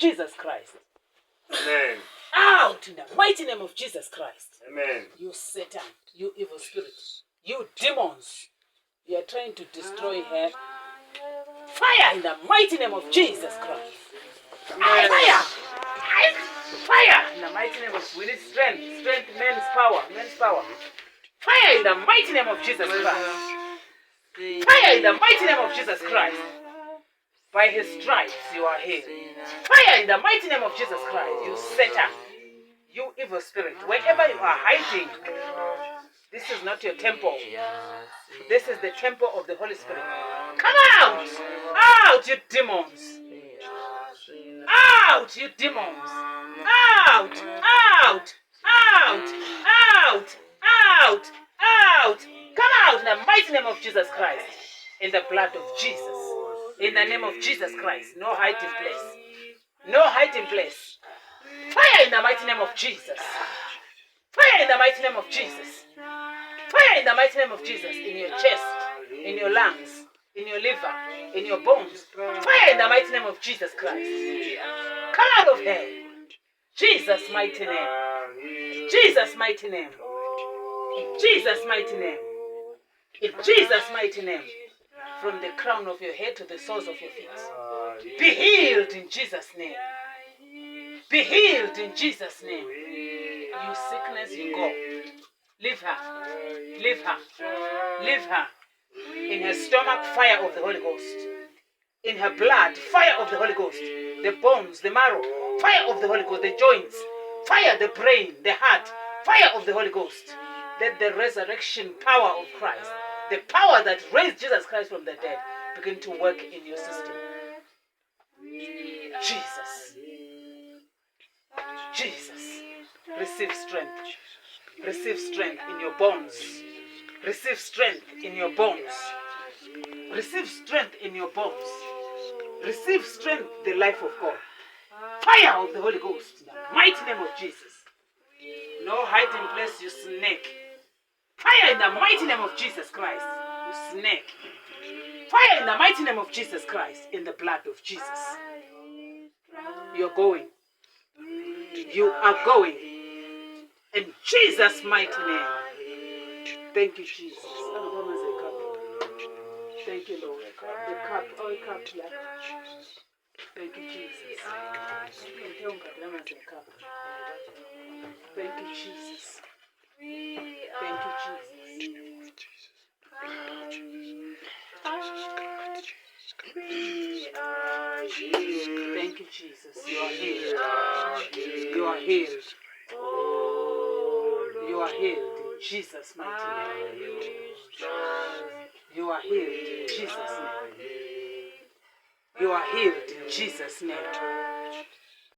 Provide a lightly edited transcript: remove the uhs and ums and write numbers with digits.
Jesus Christ. Amen. Out in the mighty name of Jesus Christ. Amen. You Satan, you evil spirit, you demons, you are trying to destroy her. Fire in the mighty name of Jesus Christ. Amen. Fire! Fire in the mighty name of, we need strength, men's power. Fire in the mighty name of Jesus Christ. Fire in the mighty name of Jesus Christ. By his stripes you are healed. Fire in the mighty name of Jesus Christ. You Satan, you evil spirit, wherever you are hiding, this is not your temple. This is the temple of the Holy Spirit. Come out! Out, you demons! Out, you demons! Out! Out! Out! Out! Out! Out! Come out in the mighty name of Jesus Christ. In the blood of Jesus. In the name of Jesus Christ. No hiding place. No hiding place. Fire in the mighty name of Jesus. Fire in the mighty name of Jesus. Fire in the mighty name of Jesus. In your chest, in your lungs, in your liver, in your bones. Fire in the mighty name of Jesus Christ. Come out of here. Jesus' mighty name. Jesus' mighty name. In Jesus' mighty name. In Jesus' mighty name. From the crown of your head to the soles of your feet. Be healed in Jesus' name. Be healed in Jesus' name. You sickness, you go. Leave her. Leave her. Leave her. In her stomach, fire of the Holy Ghost. In her blood, fire of the Holy Ghost. The bones, the marrow, fire of the Holy Ghost. The joints, fire, the brain, the heart, fire of the Holy Ghost. Let the resurrection power of Christ, the power that raised Jesus Christ from the dead, begin to work in your system. Jesus. Jesus. Receive strength. Receive strength in your bones. Receive strength in your bones. Receive strength in your bones. Receive strength, the life of God. Fire of the Holy Ghost. In the mighty name of Jesus. No hiding place, you snake. Fire in the mighty name of Jesus Christ. You snake. Fire in the mighty name of Jesus Christ. In the blood of Jesus. You're going. You are going. In Jesus' mighty name. Thank you, Jesus. Thank you, Lord. The cup, all cup here. Thank you, Jesus. Thank you, Jesus. Thank you, Jesus. Thank you, Jesus. You are healed. You are healed. You are healed in Jesus' mighty name. You are healed in Jesus' name. You are healed in Jesus' name.